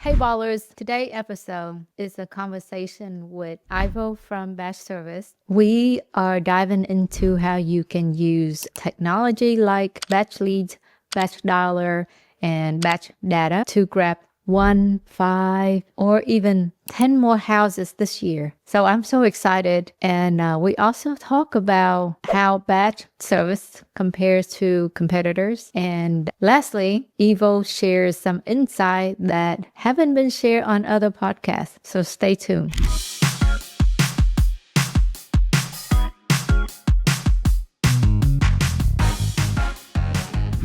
Hey ballers, today's episode is a conversation with Ivo from BatchService. We are diving into how you can use technology like Batchleads, Batchdialer, and Batch Data to grab 1, 5, or even 10 more houses this year. So I'm so excited. And we also talk about how Batch Service compares to competitors. And lastly, Ivo shares some insight that haven't been shared on other podcasts. So stay tuned.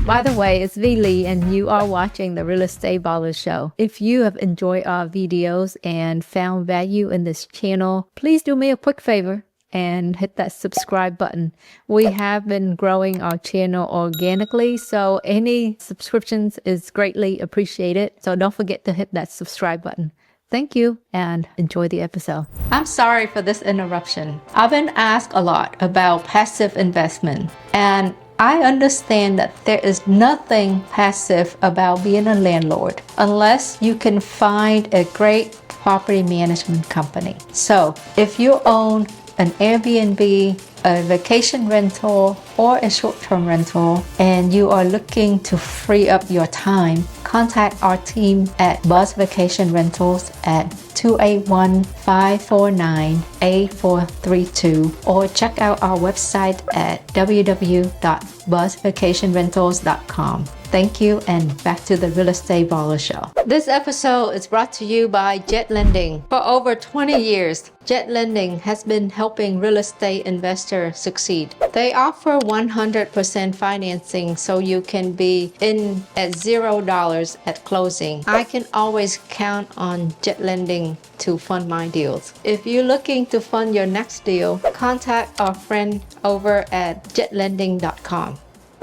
By the way, it's V Lee and you are watching the Real Estate Ballers Show. If you have enjoyed our videos and found value in this channel, please do me a quick favor and hit that subscribe button. We have been growing our channel organically, so any subscriptions is greatly appreciated. So don't forget to hit that subscribe button. Thank you and enjoy the episode. I'm sorry for this interruption. I've been asked a lot about passive investment, and I understand that there is nothing passive about being a landlord unless you can find a great property management company. So if you own an Airbnb, a vacation rental, or a short-term rental, and you are looking to free up your time, contact our team at Buzz Vacation Rentals at 281-549-8432 or check out our website at www.buzzvacationrentals.com. Thank you, and back to the Real Estate Baller Show. This episode is brought to you by Jet Lending. For over 20 years, Jet Lending has been helping real estate investors succeed. They offer 100% financing so you can be in at $0 at closing. I can always count on Jet Lending to fund my deals. If you're looking to fund your next deal, contact our friend over at jetlending.com.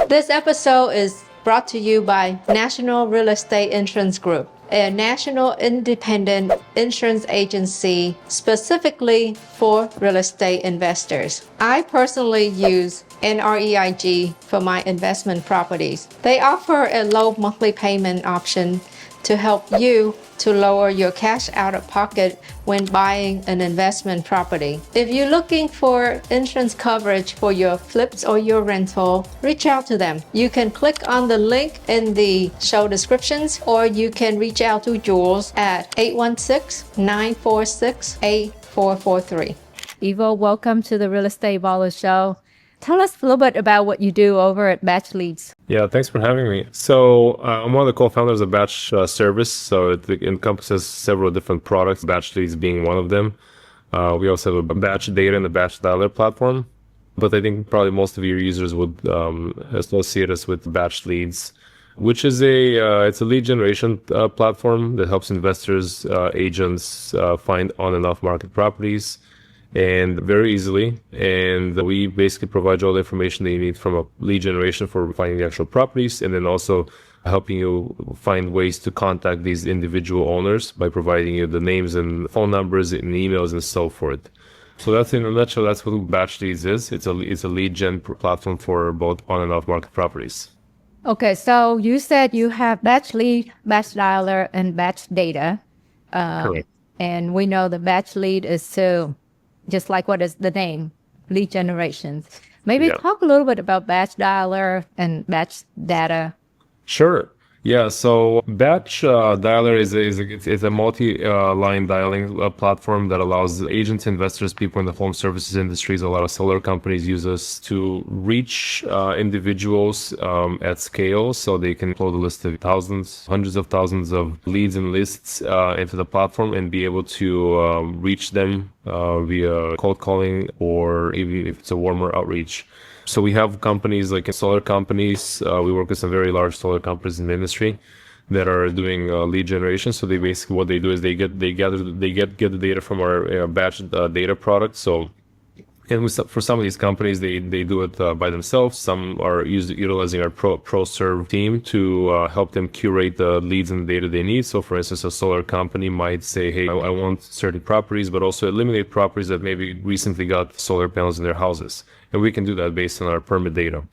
This episode is brought to you by National Real Estate Insurance Group, a national independent insurance agency specifically for real estate investors. I personally use NREIG for my investment properties. They offer a low monthly payment option to help you to lower your cash out of pocket when buying an investment property. If you're looking for insurance coverage for your flips or your rental, reach out to them. You can click on the link in the show descriptions, or you can reach out to Jules at 816-946-8443. Ivo, welcome to the Real Estate Baller Show. Tell us a little bit about what you do over at Batchleads. Yeah, thanks for having me. So I'm one of the co-founders of BatchService. So it encompasses several different products, Batchleads being one of them. We also have a Batch Data and a Batchdialer platform. But I think probably most of your users would associate us with Batchleads, which is it's a lead generation platform that helps investors, agents find on and off market properties, and very easily. And we basically provide you all the information that you need from a lead generation for finding the actual properties, and then also helping you find ways to contact these individual owners by providing you the names and phone numbers and emails and so forth. So that's in a nutshell, that's what Batchleads is. It's a lead gen platform for both on and off market properties. Okay, so you said you have Batchlead, Batchdialer, and Batch Data. Correct. And we know the Batchlead is just like what is the name, lead generations. Maybe talk a little bit about Batchdialer and Batch Data. Sure. Yeah, so Batchdialer is a multi-line dialing platform that allows agents, investors, people in the home services industries, a lot of solar companies use us to reach individuals at scale, so they can upload a list of thousands, hundreds of thousands of leads and lists into the platform and be able to reach them via cold calling, or even if it's a warmer outreach. So we have companies like solar companies. We work with some very large solar companies in the industry that are doing lead generation. So they basically, what they do is they get the data from our batch data product. So, and for some of these companies, they do it by themselves. Some are utilizing our pro serve team to help them curate the leads and the data they need. So for instance, a solar company might say, hey, I want certain properties, but also eliminate properties that maybe recently got solar panels in their houses. And we can do that based on our permit data.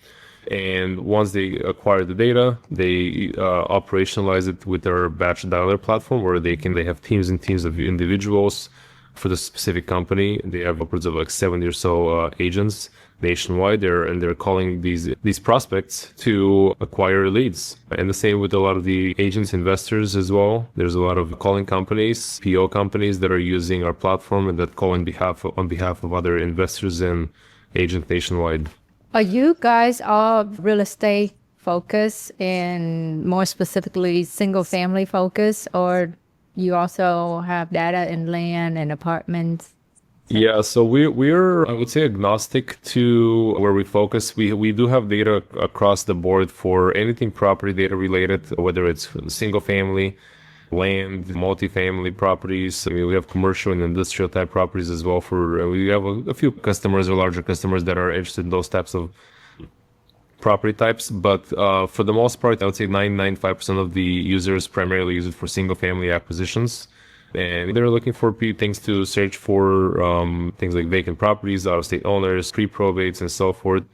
And once they acquire the data, they operationalize it with their batch dialer platform, where they have teams and teams of individuals for the specific company. They have upwards of like 70 or so agents nationwide. They're calling these prospects to acquire leads. And the same with a lot of the agents, investors as well. There's a lot of calling companies, PO companies that are using our platform and that call on behalf of other investors and agents nationwide. Are you guys all real estate focused and more specifically single family focused, or you also have data in land and apartments? Yeah, so we're I would say agnostic to where we focus. We do have data across the board for anything property data related, whether it's single family, land, multifamily properties. I mean, we have commercial and industrial type properties as well. We have a few customers or larger customers that are interested in those types of property types. But for the most part, I would say 95% of the users primarily use it for single family acquisitions. And they're looking for things to search for, things like vacant properties, out-of-state owners, pre-probates, and so forth.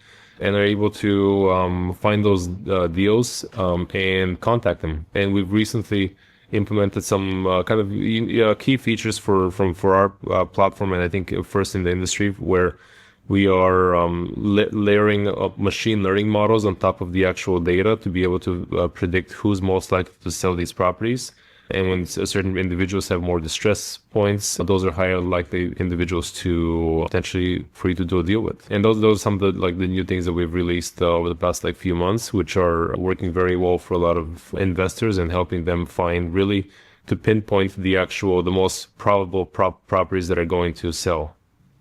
And they're able to find those deals and contact them. And we've recently implemented some kind of key features for our platform, and I think first in the industry, where we are layering up machine learning models on top of the actual data to be able to predict who's most likely to sell these properties. And when certain individuals have more distress points, those are higher likely individuals to potentially for you to do a deal with. And those are some of the new things that we've released over the past few months, which are working very well for a lot of investors and helping them find really to pinpoint the most probable properties that are going to sell.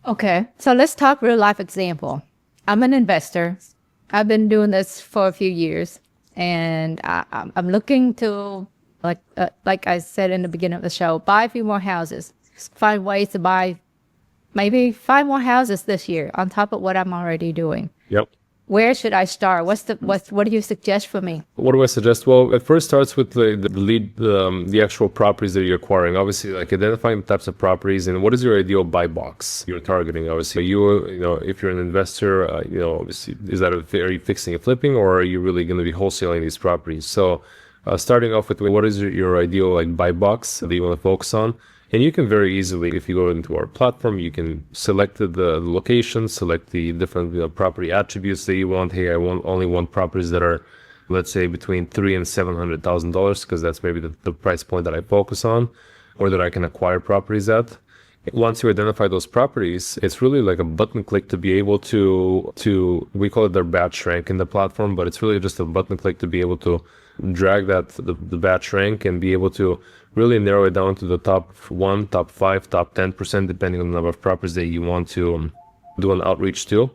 Okay, so let's talk real life example. I'm an investor. I've been doing this for a few years, and I'm looking to, like I said in the beginning of the show, buy a few more houses, find ways to buy maybe 5 more houses this year on top of what I'm already doing. Yep. Where should I start? What do you suggest for me? What do I suggest? Well, it first starts with the actual properties that you're acquiring. Obviously, like identifying the types of properties and what is your ideal buy box you're targeting. Obviously, if you're an investor, obviously, are you fixing and flipping, or are you really going to be wholesaling these properties? So, starting off with what is your ideal buy box that you want to focus on. And you can very easily, if you go into our platform, you can select the location, select the different property attributes that you want. Hey, I only want properties that are, let's say, between $300,000 and $700,000, because that's maybe the price point that I focus on, or that I can acquire properties at. Once you identify those properties, it's really like a button click to be able to we call it their batch rank in the platform, but it's really just a button click to be able to drag the batch rank and be able to really narrow it down to the top 1, top 5, top 10%, depending on the number of properties that you want to do an outreach to.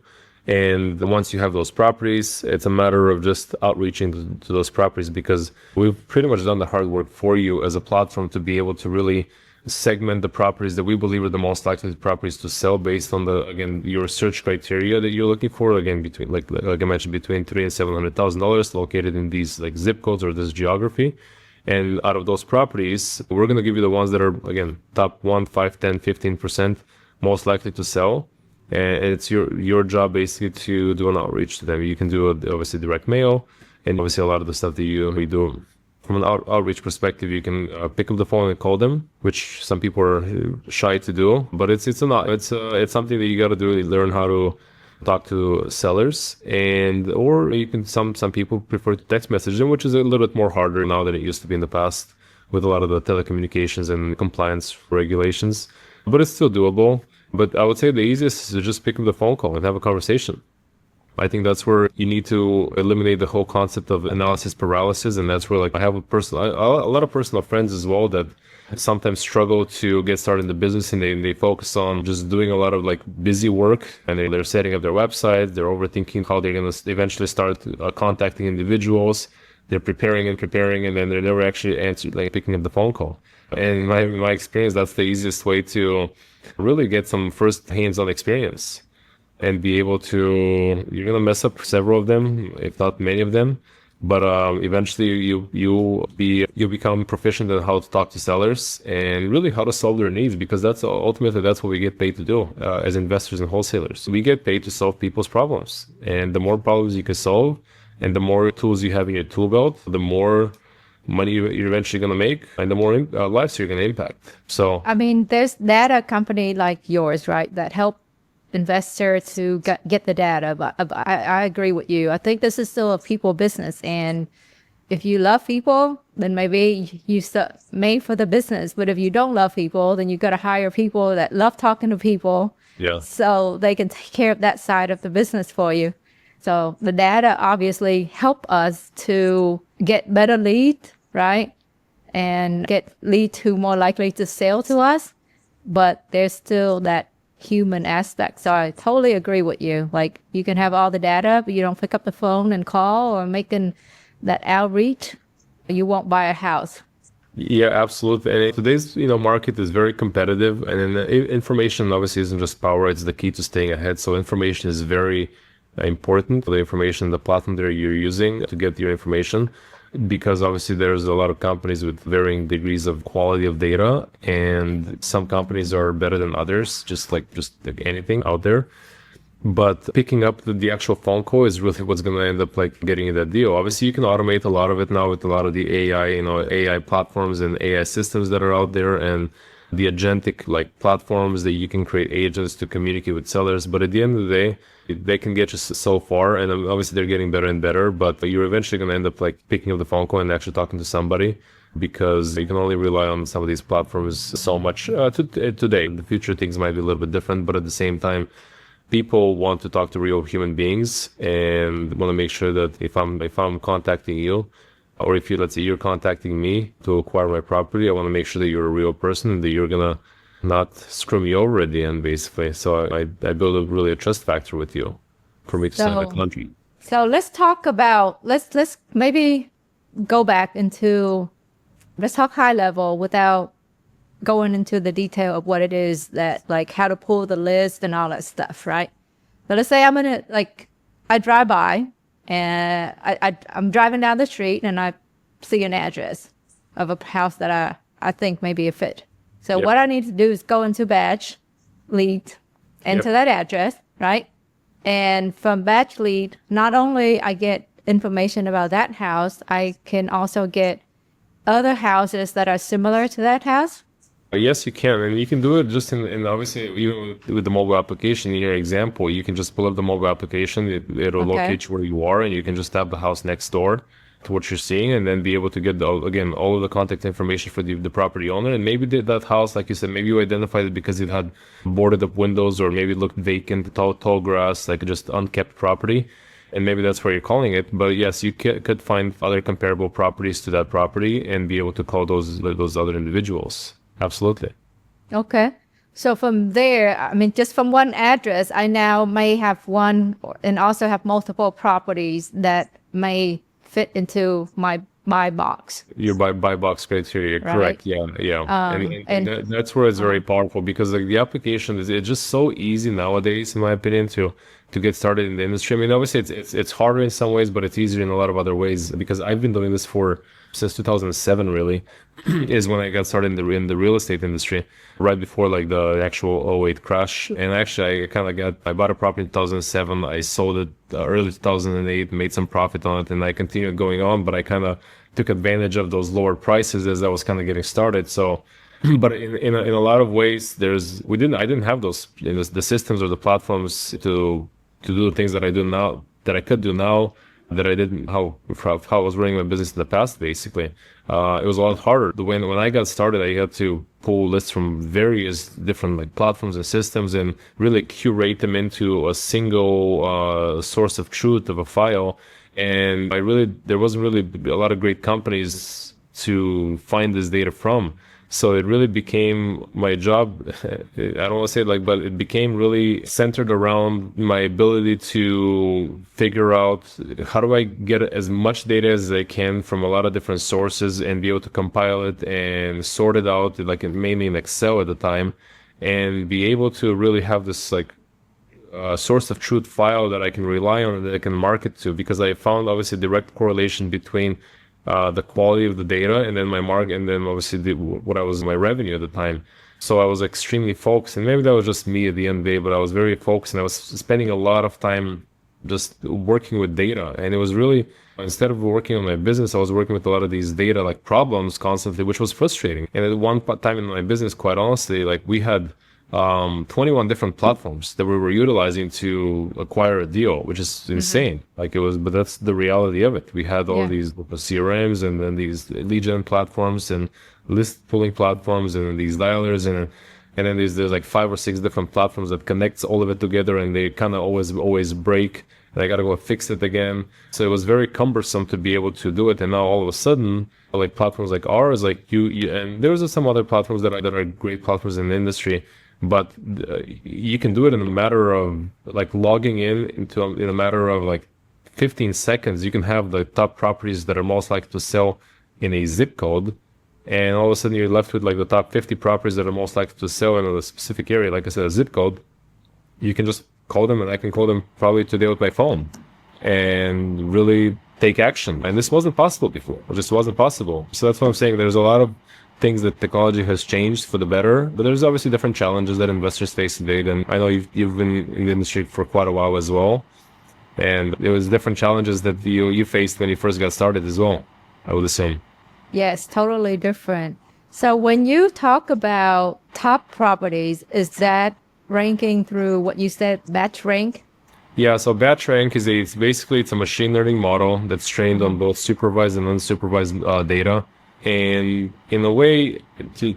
And once you have those properties, it's a matter of just outreaching to those properties, because we've pretty much done the hard work for you as a platform to be able to really segment the properties that we believe are the most likely properties to sell based on your search criteria that you're looking for. Again, between like I mentioned, between $300,000 and $700,000, located in these zip codes or this geography. And out of those properties, we're going to give you the ones that are, again, top 1, 5, 10, 15% most likely to sell. And it's your job basically to do an outreach to them. You can do obviously direct mail, and obviously a lot of the stuff that we do from an outreach perspective. You can pick up the phone and call them, which some people are shy to do, but it's something that you got to do. Learn how to talk to sellers, or you can some people prefer to text message them, which is a little bit more harder now than it used to be in the past with a lot of the telecommunications and compliance regulations, but it's still doable. But I would say the easiest is to just pick up the phone call and have a conversation. I think that's where you need to eliminate the whole concept of analysis paralysis, and that's where I have a lot of personal friends as well that sometimes struggle to get started in the business, and they focus on just doing a lot of busy work, and they're setting up their website, they're overthinking how they're going to eventually start contacting individuals, they're preparing, and then they're never actually picking up the phone call. And in my experience, that's the easiest way to really get some first hands-on experience and be able to, you're going to mess up several of them, if not many of them, But eventually you become proficient at how to talk to sellers and really how to solve their needs, because that's ultimately that's what we get paid to do as investors and wholesalers. We get paid to solve people's problems, and the more problems you can solve, and the more tools you have in your tool belt, the more money you're eventually going to make, and the more lives you're going to impact. So I mean, there's data company like yours, right, that help investor to get the data. But I agree with you. I think this is still a people business, and if you love people, then maybe you made for the business. But if you don't love people, then you got to hire people that love talking to people, so they can take care of that side of the business for you. So the data obviously help us to get better lead, right, and get leads who more likely to sell to us. But there's still that human aspect. So I totally agree with you. Like, you can have all the data, but you don't pick up the phone and call or making that outreach, you won't buy a house. Yeah, absolutely. And today's market is very competitive, and information obviously isn't just power; it's the key to staying ahead. So information is very important. The information, the platform that you're using to get your information, because obviously there's a lot of companies with varying degrees of quality of data, and some companies are better than others, just like anything out there. But picking up the actual phone call is really what's going to end up like getting you that deal. Obviously, you can automate a lot of it now with a lot of the AI platforms and AI systems that are out there, and the agentic like platforms that you can create agents to communicate with sellers. But at the end of the day, they can get you so far, and obviously they're getting better and better, but you're eventually going to end up like picking up the phone call and actually talking to somebody, because you can only rely on some of these platforms so much today. In the future, things might be a little bit different, but at the same time, people want to talk to real human beings and want to make sure that if I'm contacting you, or if let's say you're contacting me to acquire my property, I want to make sure that you're a real person and that you're going to not screw me over at the end, basically. So I build a trust factor with you for me to sign a contract. So let's talk about, let's maybe go back into, let's talk high level without going into the detail of what it is that, like, how to pull the list and all that stuff, right? But let's say I drive by and I'm driving down the street and I see an address of a house that I think may be a fit. So what I need to do is go into Batchleads, enter that address, right? And from Batchlead, not only I get information about that house, I can also get other houses that are similar to that house. Yes, you can, and you can do it just in obviously even with the mobile application. In your example, you can just pull up the mobile application. It'll locate you where you are, and you can just tap the house next door to what you're seeing, and then be able to get all of the contact information for the property owner. And maybe that house, like you said, maybe you identified it because it had boarded up windows, or maybe it looked vacant, tall grass, like just unkept property, and maybe that's where you're calling it. But yes, you could find other comparable properties to that property and be able to call those other individuals. Absolutely. Okay. So from there, I mean, just from one address, I now may have one and also have multiple properties that may fit into my buy box. Your buy box criteria, right? Correct. Yeah. And that's where it's very powerful, because like the application it's just so easy nowadays, in my opinion, to get started in the industry. I mean, obviously it's harder in some ways, but it's easier in a lot of other ways, because I've been doing this since 2007, really, is when I got started in the real estate industry, right before like the actual '08 crash. And actually, I bought a property in 2007. I sold it early 2008, made some profit on it, and I continued going on. But I kind of took advantage of those lower prices as I was kind of getting started. So, but in a lot of ways, I didn't have those the systems or the platforms to do the things that I do now, that I could do now, that I didn't, how I was running my business in the past, basically. It was a lot harder. When I got started, I had to pull lists from various different like platforms and systems and really curate them into a single source of truth of a file. And there wasn't really a lot of great companies to find this data from. So it really became my job. I don't want to say it but it became really centered around my ability to figure out how do I get as much data as I can from a lot of different sources and be able to compile it and sort it out, like mainly in Excel at the time, and be able to really have this like source of truth file that I can rely on, that I can market to, because I found obviously direct correlation between the quality of the data and then my market, and then obviously what I was my revenue at the time. So I was extremely focused, and maybe that was just me at the end of the day, but I was very focused, and I was spending a lot of time just working with data. And it was really, instead of working on my business, I was working with a lot of these data like problems constantly, which was frustrating. And at one time in my business, quite honestly, like we had 21 different platforms that we were utilizing to acquire a deal, which is insane. Like it was, but that's the reality of it. We had all these CRMs, and then these lead gen platforms and list pulling platforms, and then these dialers, and then there's like 5 or 6 different platforms that connects all of it together, and they kind of always break, and I got to go fix it again. So it was very cumbersome to be able to do it. And now all of a sudden, like platforms like ours, like you and there's some other platforms that are great platforms in the industry, but you can do it in a matter of like logging in a matter of like 15 seconds. You can have the top properties that are most likely to sell in a zip code, and all of a sudden you're left with like the top 50 properties that are most likely to sell in a specific area, like I said, a zip code. You can just call them, and I can call them probably today with my phone and really take action. And this wasn't possible before. It just wasn't possible. So that's what I'm saying. There's a lot of things that technology has changed for the better, but there's obviously different challenges that investors face today. And I know you've been in the industry for quite a while as well, and there was different challenges that you faced when you first got started as well, I would assume. Yes, totally different. So when you talk about top properties, is that ranking through what you said, batch rank? Yeah, so batch rank is it's a machine learning model that's trained on both supervised and unsupervised data. And in a way, to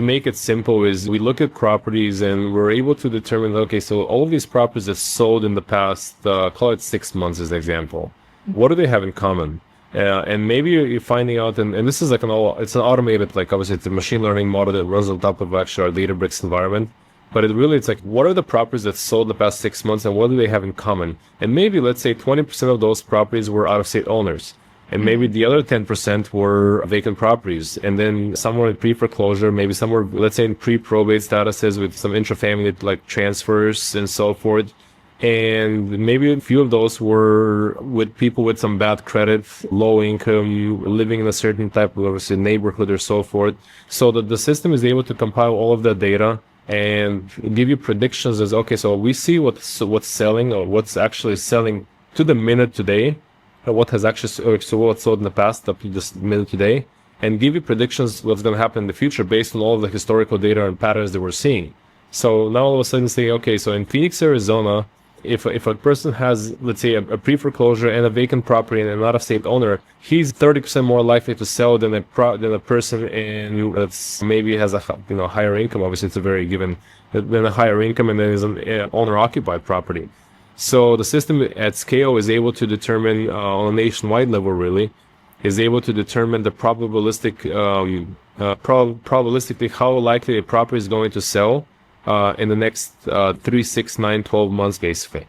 make it simple, is we look at properties and we're able to determine, okay, so all of these properties that sold in the past, call it 6 months as an example, what do they have in common? And maybe you're finding out, and this is like it's an automated, like obviously it's a machine learning model that runs on top of actually our Databricks environment. But it's like, what are the properties that sold the past 6 months and what do they have in common? And maybe let's say 20% of those properties were out-of-state owners. And maybe the other 10% were vacant properties. And then some were in pre-foreclosure, maybe some were, let's say, in pre-probate statuses with some intrafamily like transfers and so forth. And maybe a few of those were with people with some bad credit, low income, living in a certain type of obviously neighborhood or so forth. So that the system is able to compile all of that data and give you predictions as, okay, so we see what's selling, or what's actually selling to the minute today, or what has actually, so what's sold in the past up to this minute today, and give you predictions what's going to happen in the future based on all of the historical data and patterns that we're seeing. So now all of a sudden say, okay, so in Phoenix, Arizona, if a person has, let's say, a pre-foreclosure and a vacant property and an out-of-state owner, he's 30% more likely to sell than a person that's maybe has a higher income. Obviously, it's a very given, than a higher income, and then is an owner-occupied property. So the system at scale is able to determine on a nationwide level, really, is able to determine the probabilistically how likely a property is going to sell in the next 3, 6, 9, 12 months, basically.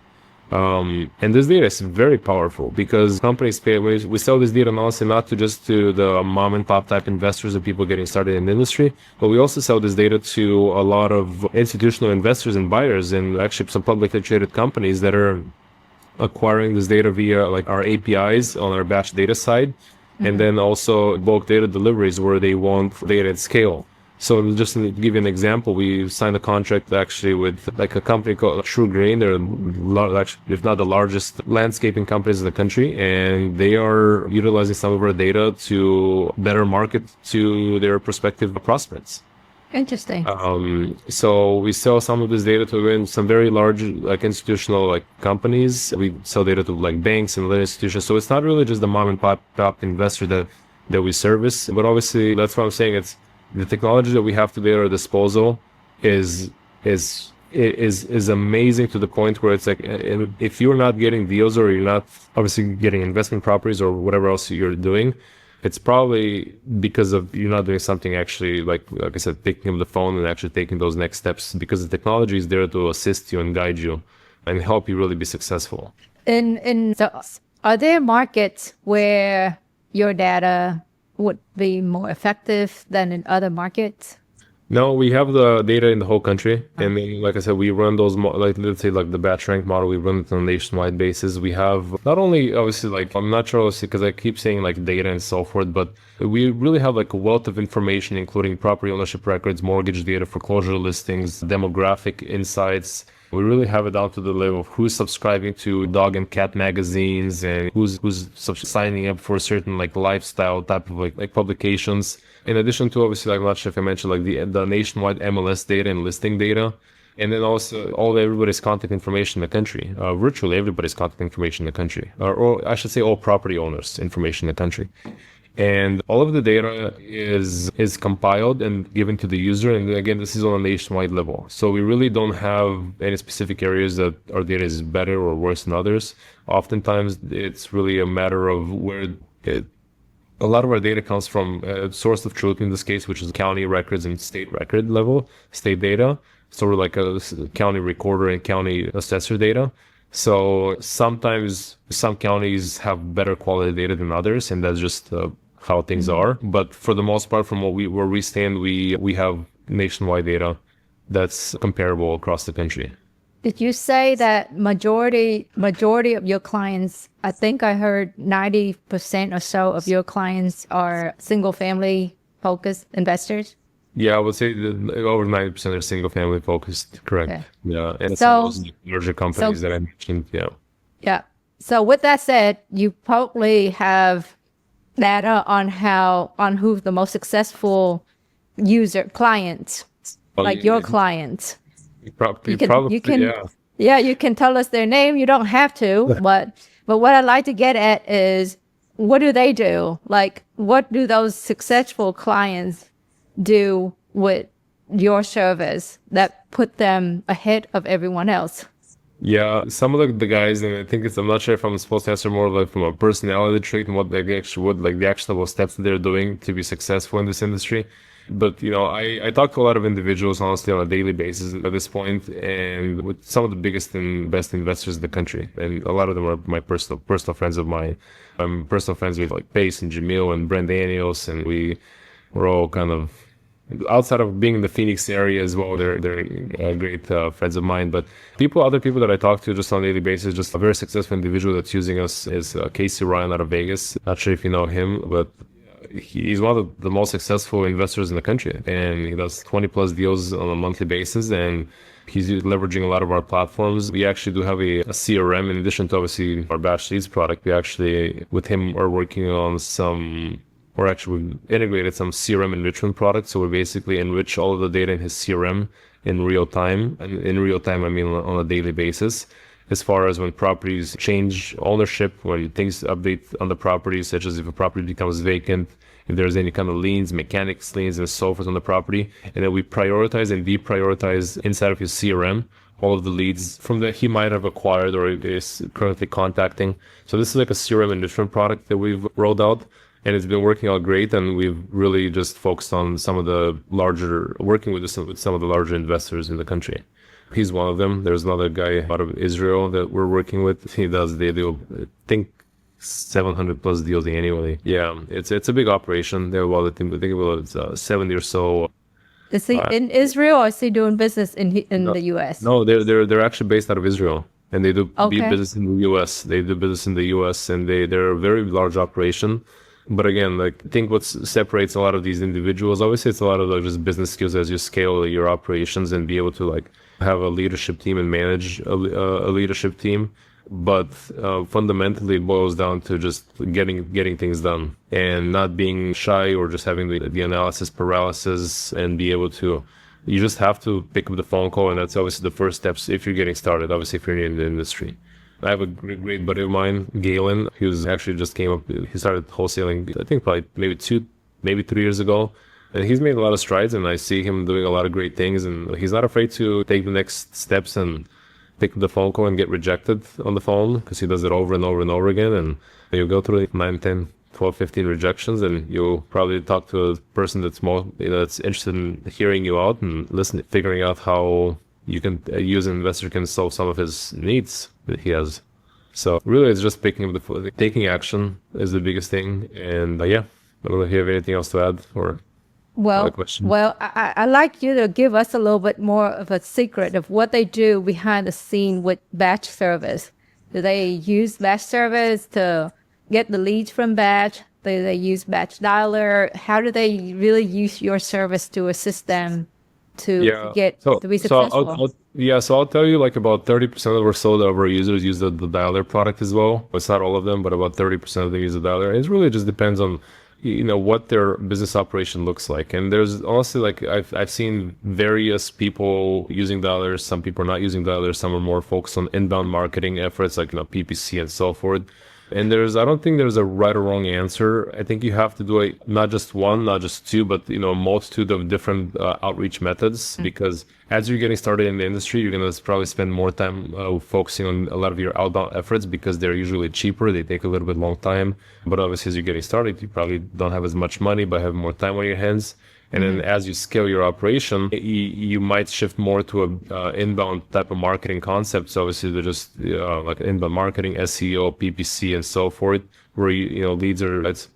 And this data is very powerful because companies pay, we sell this data honestly not to the mom and pop type investors or people getting started in the industry, but we also sell this data to a lot of institutional investors and buyers, and actually some publicly traded companies that are acquiring this data via like our APIs on our batch data side, and then also bulk data deliveries where they want data at scale. So just to give you an example, we signed a contract actually with like a company called True Green. They're actually, if not the largest landscaping companies in the country, and they are utilizing some of our data to better market to their prospective prospects. Interesting. So we sell some of this data to some very large like institutional like companies. We sell data to like banks and other institutions. So it's not really just the mom and pop investor that we service, but obviously that's what I'm saying. It's the technology that we have today at our disposal is amazing to the point where it's like, if you're not getting deals or you're not obviously getting investment properties or whatever else you're doing, it's probably because of you're not doing something actually like I said, picking up the phone and actually taking those next steps, because the technology is there to assist you and guide you and help you really be successful. So are there markets where your data would be more effective than in other markets? No, we have the data in the whole country, and then, like I said, we run those like let's say like the batch rank model. We run it on a nationwide basis. We have not only obviously like I'm not sure obviously because I keep saying like data and so forth, but we really have like a wealth of information, including property ownership records, mortgage data, foreclosure listings, demographic insights. We really have it down to the level of who's subscribing to dog and cat magazines and who's signing up for certain like lifestyle type of like publications. In addition to obviously like I'm not sure if I mentioned like the nationwide MLS data and listing data. And then also all everybody's contact information in the country, virtually everybody's contact information in the country, or I should say all property owners information in the country. And all of the data is compiled and given to the user. And again, this is on a nationwide level. So we really don't have any specific areas that our data is better or worse than others. Oftentimes, it's really a matter of where a lot of our data comes from a source of truth in this case, which is county records and state record level, state data. So we're like a county recorder and county assessor data. So sometimes some counties have better quality data than others, and that's just how things are. But for the most part, from where we stand, we have nationwide data that's comparable across the country. Did you say that majority of your clients, I think I heard 90% or so of your clients are single family focused investors? Yeah, I would say that over 90% are single family focused, correct. Okay. Yeah, and so, it's those larger companies that I mentioned, yeah. Yeah. So with that said, you probably have data on who the most successful clients, like your clients. You can, yeah, you can tell us their name. You don't have to, but what I'd like to get at is, what do they do? Like, what do those successful clients do with your service that put them ahead of everyone else? Yeah, some of the guys, and I think I'm not sure if I'm supposed to answer more like from a personality trait and what they actually would, like the actionable steps that they're doing to be successful in this industry. But, I talk to a lot of individuals, honestly, on a daily basis at this point, and with some of the biggest and best investors in the country. And a lot of them are my personal friends of mine. I'm personal friends with like Pace and Jamil and Brent Daniels, and we're all kind of outside of being in the Phoenix area as well. They're great friends of mine. But other people that I talk to just on a daily basis, just a very successful individual that's using us is Casey Ryan out of Vegas. Not sure if you know him, but he's one of the most successful investors in the country, and he does 20 plus deals on a monthly basis, and he's leveraging a lot of our platforms. We actually do have a CRM in addition to obviously our Batchleads product. We actually, with him, are working on we've integrated some CRM enrichment products. So we basically enrich all of the data in his CRM in real time. And in real time, I mean on a daily basis. As far as when properties change ownership, when things update on the property, such as if a property becomes vacant, if there's any kind of liens, mechanics liens, and so forth on the property. And then we prioritize and deprioritize inside of his CRM all of the leads from that he might have acquired or is currently contacting. So this is like a CRM enrichment product that we've rolled out, and it's been working out great. And we've really just focused on working with some of the larger investors in the country. He's one of them. There's another guy out of Israel that we're working with. They do, I think, 700 plus deals annually. Yeah, it's a big operation. They're about, I think about 70 or so. Is he in Israel, or is he doing business in the U.S.? No, they're actually based out of Israel, and they do business in the U.S. They do business in the U.S. and they're a very large operation. But again, like I think what separates a lot of these individuals, obviously, it's a lot of like just business skills as you scale your operations and be able to like have a leadership team and manage a leadership team. But fundamentally, it boils down to just getting things done and not being shy or just having the analysis paralysis and be able to. You just have to pick up the phone call, and that's obviously the first steps if you're getting started. Obviously, if you're in the industry. I have a great buddy of mine, Galen. He was actually just came up. He started wholesaling, I think probably maybe 3 years ago. And he's made a lot of strides, and I see him doing a lot of great things. And he's not afraid to take the next steps and pick up the phone call and get rejected on the phone, because he does it over and over and over again. And you go through 9, 10, 12, 15 rejections, and you'll probably talk to a person that's more, that's interested in hearing you out and listening, figuring out how you can use an investor can solve some of his needs that he has. So really, it's just picking up taking action is the biggest thing. And yeah, I don't know if you have anything else to add or. Well, question. I'd like you to give us a little bit more of a secret of what they do behind the scene with BatchService. Do they use BatchService to get the leads from Batch? Do they use Batch Dialer? How do they really use your service to assist them to be successful? So I'll tell you, like, about 30% of our users use the dialer product as well. It's not all of them, but about 30% of them use the dialer. And it really just depends on what their business operation looks like. And there's honestly, like, I've seen various people using dialers. Some people are not using dialers. Some are more focused on inbound marketing efforts, like PPC and so forth. And I don't think there's a right or wrong answer. I think you have to do not just one, not just two, but multitude of different outreach methods. Because as you're getting started in the industry, you're gonna probably spend more time focusing on a lot of your outbound efforts because they're usually cheaper. They take a little bit long time. But obviously, as you're getting started, you probably don't have as much money, but have more time on your hands. And then as you scale your operation, you might shift more to a inbound type of marketing concept. So obviously they're just like inbound marketing, SEO, PPC, and so forth, where leads it's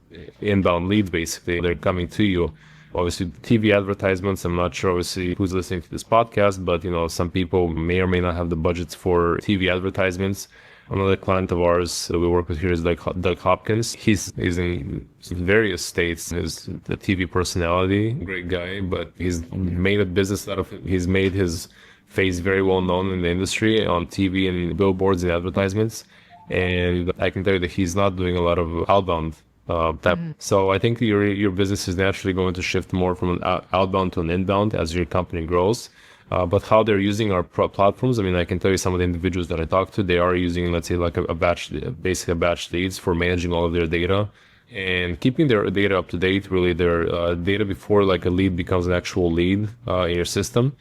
inbound leads basically. They're coming to you. Obviously, TV advertisements. I'm not sure obviously who's listening to this podcast, but some people may or may not have the budgets for TV advertisements. Another client of ours that we work with here is Doug Hopkins. He's in various states. He's a TV personality, great guy, but he's made a business out of it. He's made his face very well known in the industry on TV and billboards and advertisements. And I can tell you that he's not doing a lot of outbound type. So I think your business is naturally going to shift more from an outbound to an inbound as your company grows. But how they're using our platforms, I mean, I can tell you some of the individuals that I talk to, they are using, let's say, like basically a Batchleads for managing all of their data and keeping their data up to date, really their data before like a lead becomes an actual lead in your system.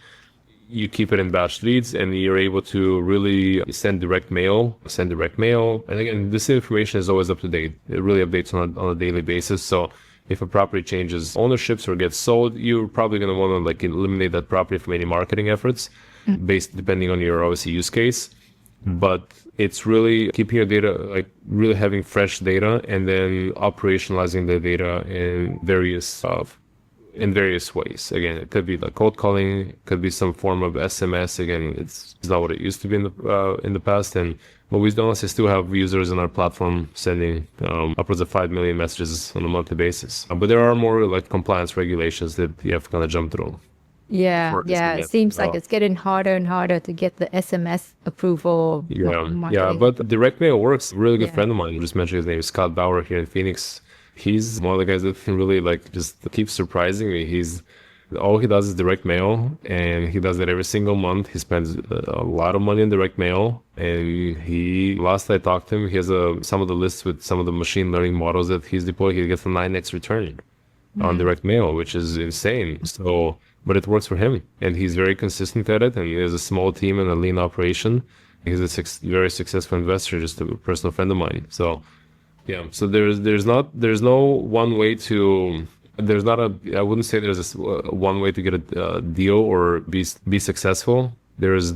You keep it in Batchleads and you're able to really send direct mail. And again, this information is always up to date. It really updates on a daily basis. So if a property changes ownerships or gets sold, you're probably going to want to like eliminate that property from any marketing efforts based depending on your obviously use case. But it's really keeping your data, like really having fresh data and then operationalizing the data in various ways. Again, it could be like cold calling, it could be some form of SMS. Again, it's not what it used to be in the past. But we honestly still have users on our platform sending upwards of 5 million messages on a monthly basis. But there are more like compliance regulations that you have to kind of jump through. Yeah. It seems like it's getting harder and harder to get the SMS approval. Yeah, but direct mail works. A really good friend of mine, just mentioned his name, Scott Bauer here in Phoenix. He's one of the guys that can really like just keeps surprising me. All he does is direct mail, and he does it every single month. He spends a lot of money in direct mail, and last I talked to him, he has some of the lists with some of the machine learning models that he's deployed. He gets a 9x return on direct mail, which is insane. So, but it works for him, and he's very consistent at it, and he has a small team and a lean operation. He's a very successful investor, just a personal friend of mine. So, yeah. So there's no one way to. I wouldn't say there's one way to get a deal or be successful. There's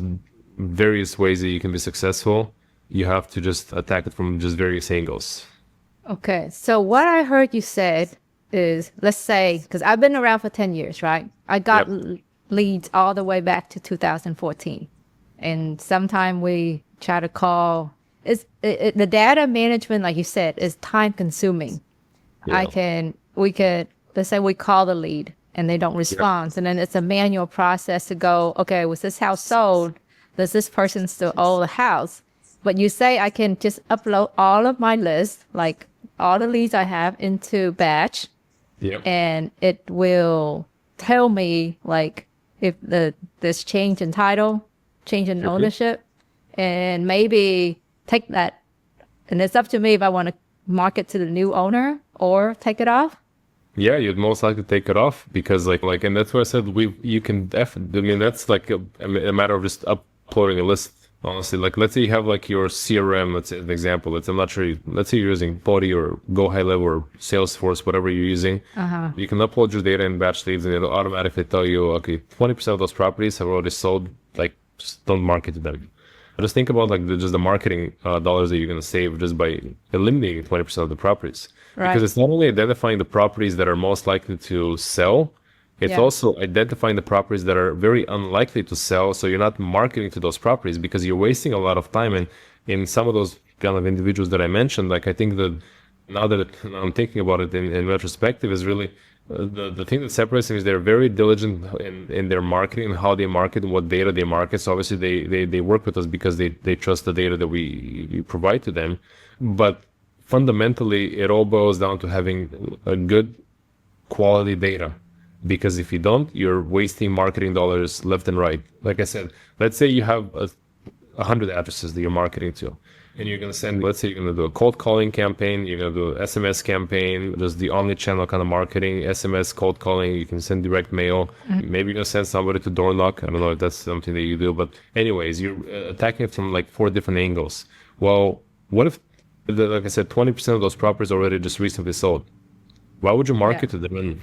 various ways that you can be successful. You have to just attack it from just various angles. Okay. So what I heard you said is, let's say, because I've been around for 10 years, right? I got leads all the way back to 2014. And sometime we try to call, the data management, like you said, is time consuming. Yeah. Let's say we call the lead and they don't respond. And then it's a manual process to go, okay, was this house sold? Does this person still own the house? But you say I can just upload all of my list, like all the leads I have into Batch. Yep. And it will tell me like if there's change in title, change in ownership, and maybe take that. And it's up to me if I want to mark it to the new owner or take it off. Yeah, you'd most likely take it off because like, and that's why I said you can definitely. I mean, that's like a matter of just uploading a list. Honestly, like let's say you have like your CRM. Let's say an example. Let's say you're using Podi or Go High Level or Salesforce, whatever you're using. You can upload your data in Batchleads, and it'll automatically tell you, okay, 20% of those properties have already sold. Like, just don't market to them. Just think about like just the marketing dollars that you're going to save just by eliminating 20% of the properties. Right. Because it's not only identifying the properties that are most likely to sell, It's Yeah. also identifying the properties that are very unlikely to sell. So you're not marketing to those properties because you're wasting a lot of time. And in some of those kind of individuals that I mentioned, like I think that now that I'm thinking about it in retrospective is really the thing that separates them is they're very diligent in their marketing and how they market and what data they market. So obviously they work with us because they trust the data that we provide to them. But fundamentally, it all boils down to having a good quality data. Because if you don't, you're wasting marketing dollars left and right. Like I said, let's say you have 100 addresses that you're marketing to. And you're going to send, let's say you're going to do a cold calling campaign, you're going to do an SMS campaign, there's the omni-channel kind of marketing, SMS, cold calling, you can send direct mail. Maybe you're going to send somebody to door knock. I don't know if that's something that you do, but anyways, you're attacking it from like 4 different angles. Well, what if, like I said, 20% of those properties already just recently sold? Why would you market to them and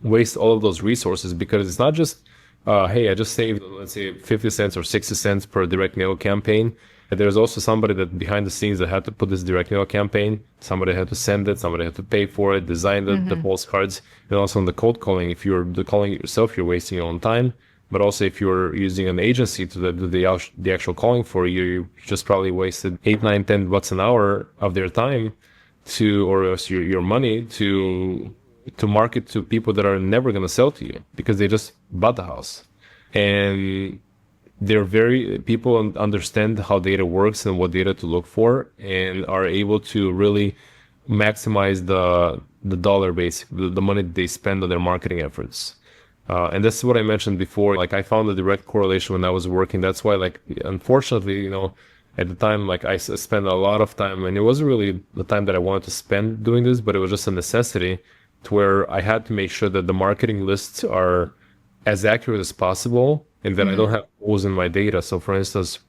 waste all of those resources? Because it's not just, hey, I just saved, let's say, 50 cents or 60 cents per direct mail campaign. There's also somebody that behind the scenes that had to put this direct mail campaign. Somebody had to send it. Somebody had to pay for it, design the postcards. And also on the cold calling, if you're calling it yourself, you're wasting your own time. But also if you're using an agency to do the actual calling for you, you just probably wasted $8, $9, $10 an hour of their time or else your money to market to people that are never going to sell to you because they just bought the house. And people understand how data works and what data to look for and are able to really maximize the dollar base, the money they spend on their marketing efforts. And that's what I mentioned before. Like I found a direct correlation when I was working. That's why, like, unfortunately, at the time, like I spent a lot of time, and it wasn't really the time that I wanted to spend doing this, but it was just a necessity to where I had to make sure that the marketing lists are as accurate as possible and that I don't have holes in my data. So for instance,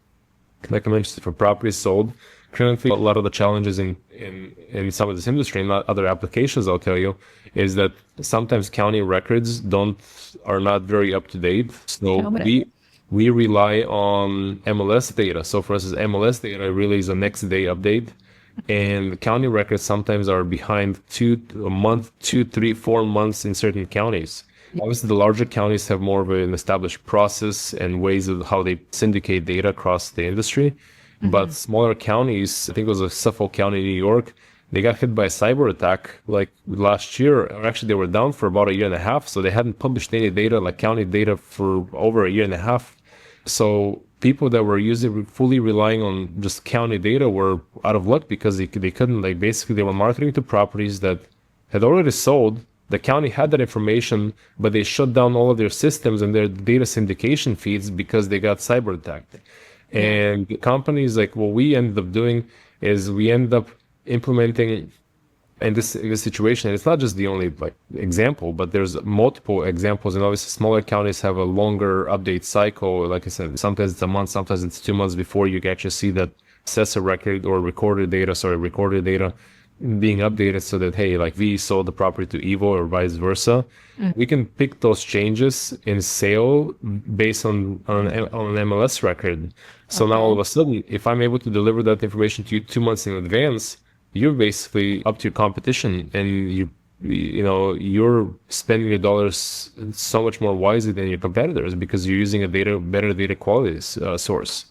like I mentioned, for properties sold, currently a lot of the challenges in some of this industry and other applications, I'll tell you, is that sometimes county records are not very up to date. So we rely on MLS data. So for instance, MLS data really is a next day update. And county records sometimes are behind a month, 2, 3, 4 months in certain counties. Obviously, the larger counties have more of an established process and ways of how they syndicate data across the industry. But smaller counties, I think it was Suffolk County, New York, they got hit by a cyber attack like last year. Or actually, they were down for about 1.5 years. So they hadn't published any data, like county data, for over 1.5 years. So people that were fully relying on just county data were out of luck because they couldn't, like, basically they were marketing to properties that had already sold. The county had that information, but they shut down all of their systems and their data syndication feeds because they got cyber attacked. And companies, like, what we ended up doing is we end up implementing in this situation. It's not just the only example, but there's multiple examples. And obviously smaller counties have a longer update cycle. Like I said, sometimes it's a month, sometimes it's 2 months before you can actually see that assessor record or recorded data being updated so that, hey, like we sold the property to Ivo or vice versa. We can pick those changes in sale based on an MLS record. So now all of a sudden, if I'm able to deliver that information to you 2 months in advance, you're basically up to your competition, and you're spending your dollars so much more wisely than your competitors because you're using a better data quality source.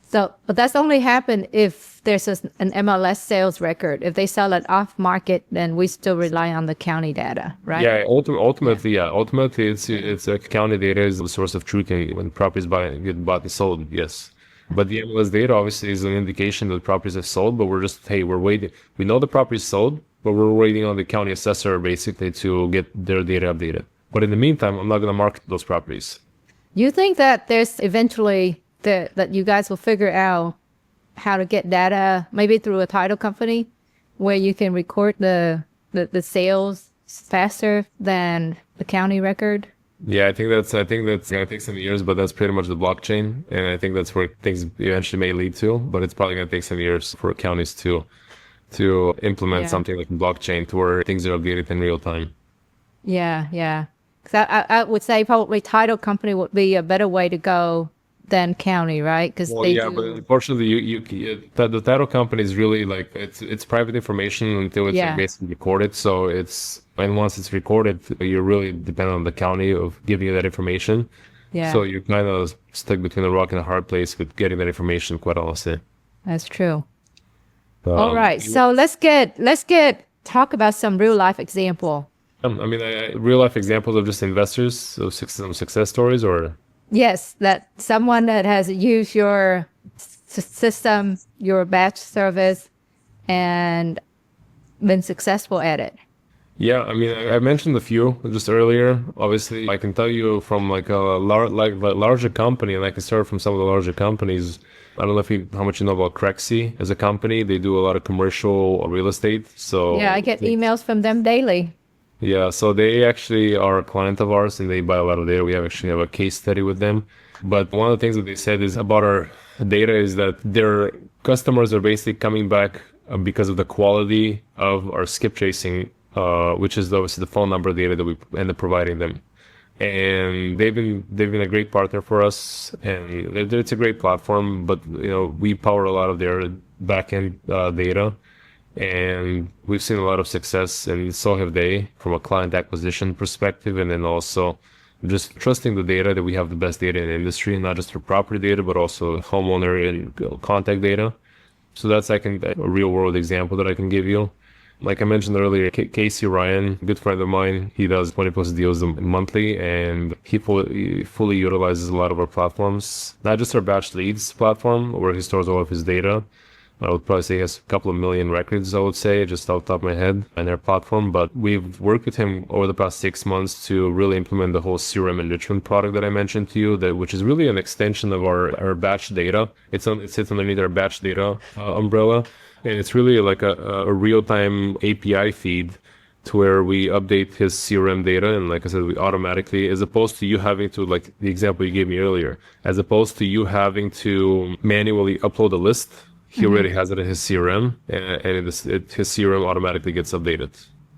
So, but that's only happen if there's an MLS sales record. If they sell it off market, then we still rely on the county data, right? Yeah, ultimately, it's county data is the source of truth when properties get bought and sold. Yes. But the MLS data obviously is an indication that properties have sold, but we're waiting. We know the property sold, but we're waiting on the county assessor basically to get their data updated. But in the meantime, I'm not going to market those properties. You think that there's eventually that you guys will figure out how to get data, maybe through a title company, where you can record the sales faster than the county record? Yeah, I think that's gonna take some years, but that's pretty much the blockchain, and I think that's where things eventually may lead to. But it's probably gonna take some years for counties to implement something like blockchain to where things are updated in real time. Yeah. Because I would say probably title company would be a better way to go than county, right? Because Well, they yeah, do. but unfortunately, the title company is really like it's private information until it's like Yeah. basically recorded. So and once it's recorded, you're really dependent on the county of giving you that information. Yeah, So you're kind of stuck between a rock and a hard place with getting that information, quite honestly. that's true. All right, You- so let's get talk about some real life example. I mean, real life examples of just investors of some success stories, or Yes, that someone that has used your system, your batch service, and been successful at it. yeah, I mean, I mentioned a few just earlier. Obviously, I can tell you from like a larger company, and I can start from some of the larger companies. I don't know how much you know about Crexy as a company. They do a lot of commercial real estate. So Yeah, I get emails from them daily. yeah, so they actually are a client of ours, and they buy a lot of data. We actually have a case study with them. But one of the things that they said is about our data is that their customers are basically coming back because of the quality of our skip tracing, which is obviously the phone number data that we end up providing them. And they've been a great partner for us, and it's a great platform. But we power a lot of their backend data, and we've seen a lot of success, and so have they, from a client acquisition perspective, and then also just trusting the data that we have the best data in the industry, not just for property data, but also homeowner and contact data. So that's, I think, a real world example that I can give you. Like I mentioned earlier, Casey Ryan, good friend of mine, he does 20 plus deals monthly, and he fully utilizes a lot of our platforms, not just our Batchleads platform where he stores all of his data. I would probably say he has a couple of million records, I would say, just off the top of my head, on their platform. But we've worked with him over the past 6 months to really implement the whole CRM enrichment product that I mentioned to you, which is really an extension of our batch data. It sits underneath our batch data umbrella. And it's really like a real-time API feed to where we update his CRM data. And like I said, we automatically, as opposed to you having to, like the example you gave me earlier, as opposed to you having to manually upload a list, he already has it in his CRM, and his CRM automatically gets updated.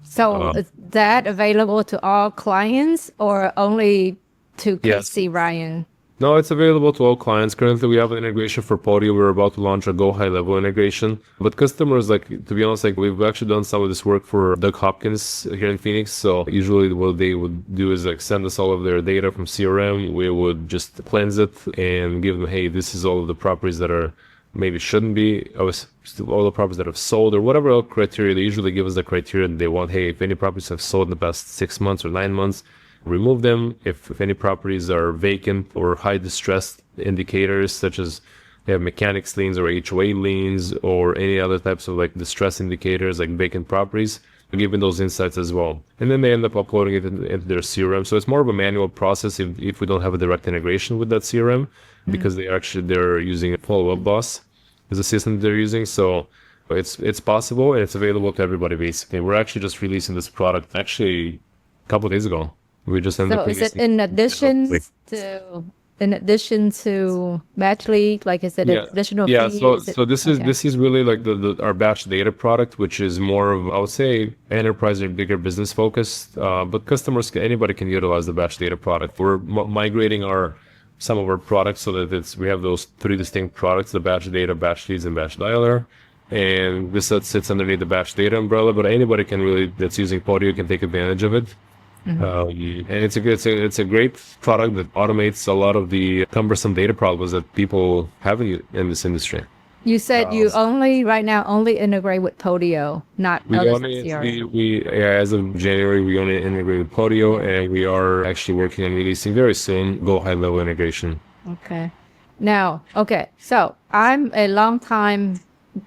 So is that available to all clients or only to Yes. Casey Ryan? No, it's available to all clients. Currently, we have an integration for Podio. We're about to launch a Go High Level integration. But customers, like, to be honest, like, we've actually done some of this work for Doug Hopkins here in Phoenix. So usually what they would do is like send us all of their data from CRM. We would just cleanse it and give them, hey, this is all of the properties that are maybe shouldn't be, all the properties that have sold, or whatever other criteria. They usually give us the criteria that they want. Hey, if any properties have sold in the past 6 months or 9 months, remove them. If any properties are vacant or high distress indicators, such as they have mechanics liens or HOA liens or any other types of like distress indicators like vacant properties, we're giving those insights as well. And then they end up uploading it into their CRM. So it's more of a manual process if we don't have a direct integration with that CRM, because they're using a follow-up boss as a system they're using. So it's possible, and it's available to everybody basically. We're actually just releasing this product actually a couple of days ago. We just ended So up is it releasing in addition to Batchlead? Like, is it an additional Yeah, fee? so this is really like our batch data product, which is more of, I would say, enterprise or bigger business focused. But anybody can utilize the batch data product. We're migrating some of our products so that we have those 3 distinct products: the batch data, batch leads, and batch dialer. And this sits underneath the batch data umbrella. But anybody that's using Podio can take advantage of it. And it's a great product that automates a lot of the cumbersome data problems that people have in this industry. You said you right now only integrate with Podio, not other CRM. As of January, we only integrate with Podio, and we are actually working on releasing very soon Go High Level integration. Okay. Now, so I'm a long-time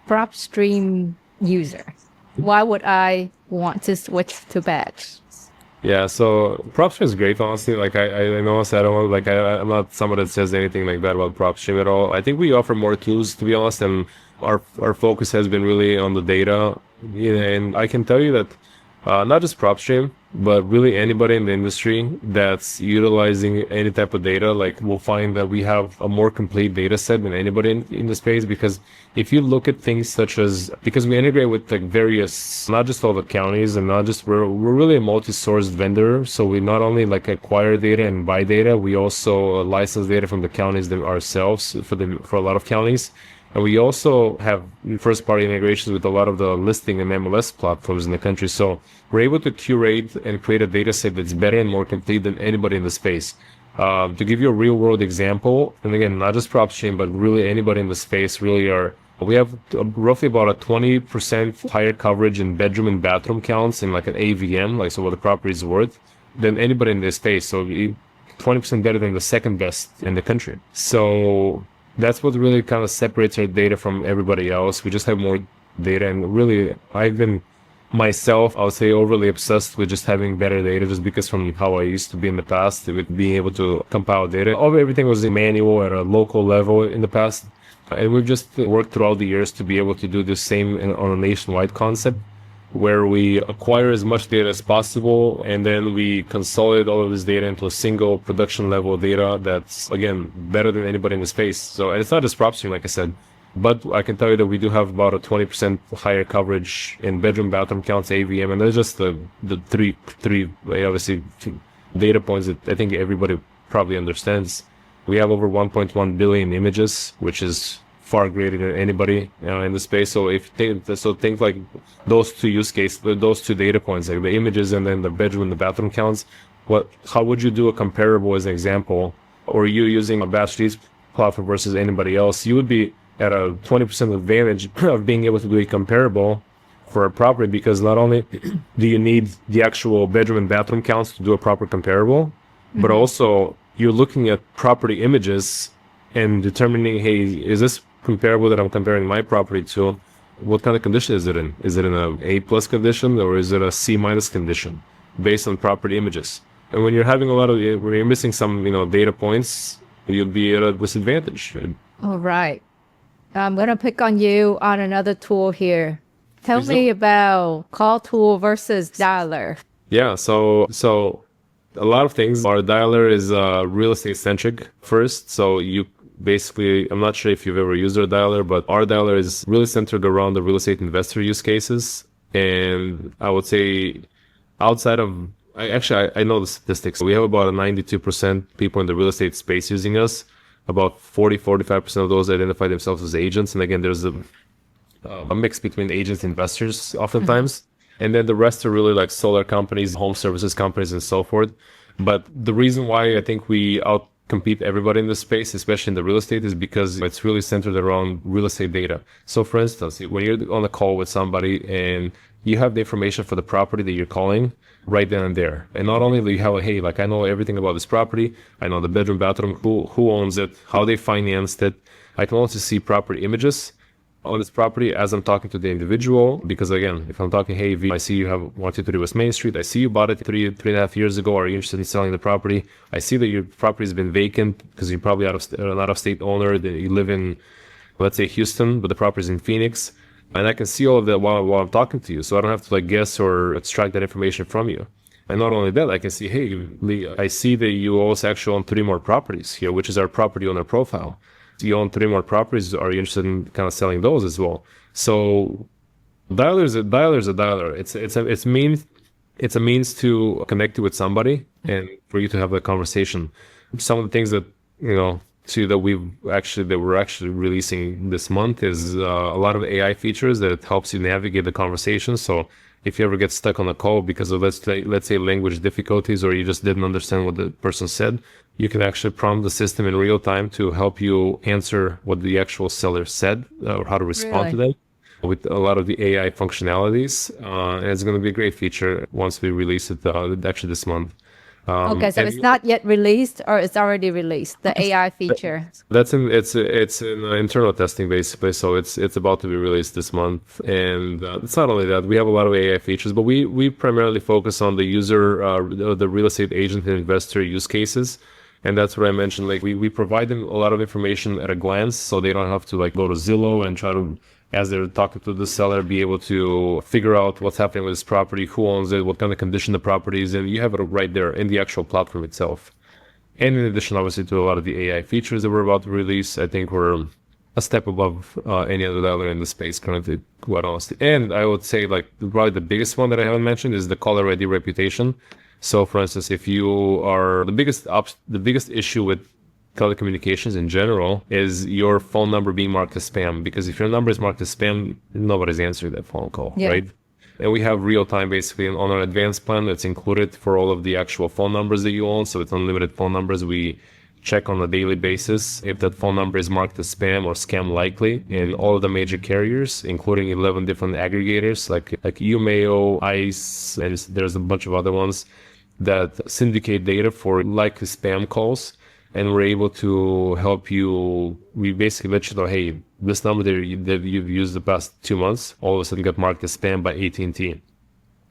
PropStream user. Why would I want to switch to Batch? Yeah, so PropStream is great, honestly. Like I know I don't like I'm not someone that says anything like bad about PropStream at all. I think we offer more tools, to be honest, and our focus has been really on the data. And I can tell you that not just PropStream, but really anybody in the industry that's utilizing any type of data, like we'll find that we have a more complete data set than anybody in the space. Because if you look at things such as, because we integrate with like various, not just all the counties and not just, we're really a multi-source vendor. So we not only like acquire data and buy data, we also license data from the counties ourselves for a lot of counties. And we also have first-party integrations with a lot of the listing and MLS platforms in the country. So we're able to curate and create a data set that's better and more complete than anybody in the space. To give you a real-world example, and again, not just PropStream, but really anybody in the space we have roughly about a 20% higher coverage in bedroom and bathroom counts in like an AVM, like so what the property is worth, than anybody in this space. So 20% better than the second best in the country. So that's what really kind of separates our data from everybody else. We just have more data, and really, I've been myself, I would say, overly obsessed with just having better data, just because from how I used to be in the past with being able to compile data. Everything was manual at a local level in the past, and we've just worked throughout the years to be able to do the same on a nationwide concept, where we acquire as much data as possible, and then we consolidate all of this data into a single production level data that's, again, better than anybody in the space. So, and it's not just PropStream, like I said, but I can tell you that we do have about a 20% higher coverage in bedroom, bathroom counts, AVM, and that's just the three obviously data points that I think everybody probably understands. We have over 1.1 billion images, which is far greater than anybody in the space. So think like those two use cases, those two data points, like the images and then the bedroom and the bathroom counts. How would you do a comparable as an example? Or you using a Batchleads platform versus anybody else? You would be at a 20% advantage of being able to do a comparable for a property, because not only do you need the actual bedroom and bathroom counts to do a proper comparable, but also you're looking at property images and determining, hey, is this comparable that I'm comparing my property to? What kind of condition is it in? Is it in a A+ condition, or is it a C- condition based on property images? And when you're having when you're missing some, data points, you'll be at a disadvantage. All right. I'm going to pick on you on another tool here. Tell me about call tool versus dialer. Yeah, so a lot of things. Our dialer is real estate centric first. So you basically, I'm not sure if you've ever used our dialer, but our dialer is really centered around the real estate investor use cases. And I would say outside of, I know the statistics. We have about a 92% people in the real estate space using us. About 45% of those identify themselves as agents. And again, there's a mix between agents and investors oftentimes. And then the rest are really like solar companies, home services companies, and so forth. But the reason why I think we outcompete everybody in this space, especially in the real estate, is because it's really centered around real estate data. So for instance, when you're on a call with somebody and you have the information for the property that you're calling right then and there. And not only do you have I know everything about this property. I know the bedroom, bathroom, who owns it, how they financed it. I can also see property images on this property as I'm talking to the individual. Because again, if I'm talking, hey, V, I see you have 123 West Main Street. I see you bought it three and a half years ago. Are you interested in selling the property? I see that your property has been vacant because you're probably an out-of-state owner. That you live in, let's say, Houston, but the property is in Phoenix. And I can see all of that while I'm talking to you. So I don't have to guess or extract that information from you. And not only that, I can see, hey, Lee, I see that you also actually own 3 more properties here, which is our property owner profile. So you own 3 more properties. Are you interested in kind of selling those as well? So dialer is a dialer. It's a means to connect you with somebody and for you to have a conversation. Some of the things that, that we're actually releasing this month is a lot of AI features that helps you navigate the conversation. So if you ever get stuck on a call because of let's say language difficulties, or you just didn't understand what the person said, you can actually prompt the system in real time to help you answer what the actual seller said or how to respond to them with a lot of the AI functionalities. And it's going to be a great feature once we release it actually this month. Okay, so it's not yet released, or it's already released, the AI feature? It's in internal testing basically, so it's about to be released this month. And it's not only that, we have a lot of AI features, but we primarily focus on the user, the real estate agent and investor use cases. And that's what I mentioned, we provide them a lot of information at a glance, so they don't have to go to Zillow and try to as they're talking to the seller, be able to figure out what's happening with this property, who owns it, what kind of condition the property is in. You have it right there in the actual platform itself. And in addition, obviously, to a lot of the AI features that we're about to release, I think we're a step above any other dialer in the space currently, quite honestly. And I would say, like, probably the biggest one that I haven't mentioned is the caller ID reputation. So, for instance, if you are the biggest issue with telecommunications in general is your phone number being marked as spam, because if your number is marked as spam, nobody's answering that phone call, right? And we have real time basically on our advanced plan that's included for all of the actual phone numbers that you own. So it's unlimited phone numbers. We check on a daily basis if that phone number is marked as spam or scam likely in all of the major carriers, including 11 different aggregators like Umeo, ICE, and there's a bunch of other ones that syndicate data for likely spam calls. And we're able to help you. We basically let you know, hey, this number that you've used the past 2 months all of a sudden got marked as spam by AT&T.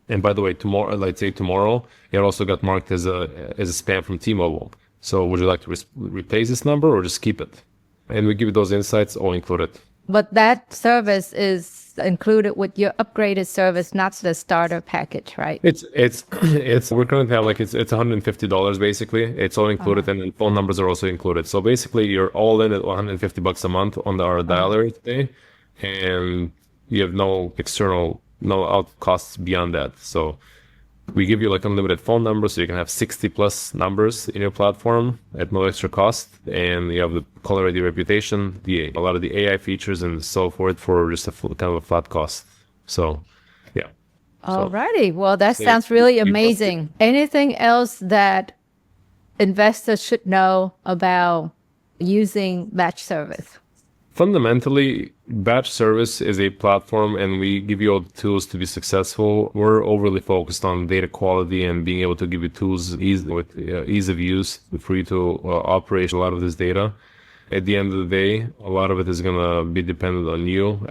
And by the way, tomorrow it also got marked as a spam from T-Mobile. So would you like to replace this number or just keep it? And we give you those insights all included. But that service is included with your upgraded service, not the starter package, right? It's we're currently have like it's $150 basically. It's all included, and then phone numbers are also included. So basically, you're all in at $150 a month on our dialer today, and you have no out costs beyond that. So we give you like unlimited phone numbers, so you can have 60 plus numbers in your platform at no extra cost, and you have the caller ID reputation, a lot of the AI features and so forth for just kind of a flat cost. So, yeah. Alrighty, well, that sounds really amazing. Anything else that investors should know about using BatchService? Fundamentally, BatchService is a platform, and we give you all the tools to be successful. We're overly focused on data quality and being able to give you tools with ease of use for you to operate a lot of this data. At the end of the day, a lot of it is going to be dependent on you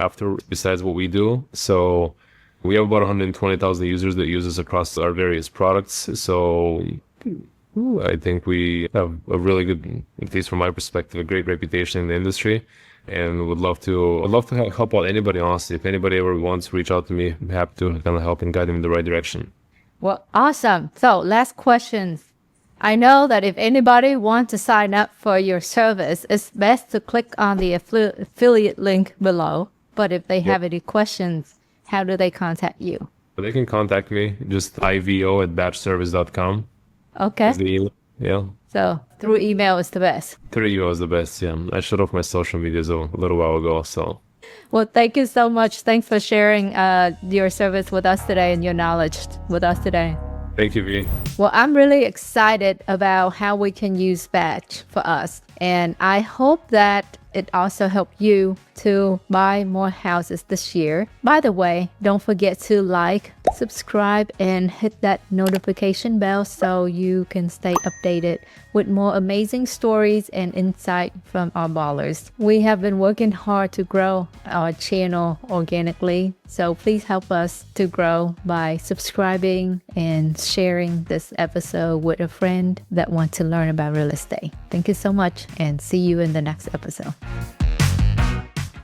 besides what we do. So we have about 120,000 users that use us across our various products. So I think we have a really good, at least from my perspective, a great reputation in the industry. And would love to help out anybody, honestly. If anybody ever wants to reach out to me, I'm happy to kind of help and guide them in the right direction. Well, awesome. So last questions. I know that if anybody wants to sign up for your service, it's best to click on the affiliate link below. But if they have any questions, how do they contact you? They can contact me, just ivo@batchservice.com. Okay. Is the email. Yeah. So through email is the best. Through email is the best, yeah. I shut off my social medias a little while ago, so. Well, thank you so much. Thanks for sharing your service with us today and your knowledge with us today. Thank you, V. Well, I'm really excited about how we can use Batch for us. And I hope that it also helped you to buy more houses this year. By the way, don't forget to like, subscribe, and hit that notification bell so you can stay updated with more amazing stories and insight from our ballers. We have been working hard to grow our channel organically, so please help us to grow by subscribing and sharing this episode with a friend that wants to learn about real estate. Thank you so much, and see you in the next episode.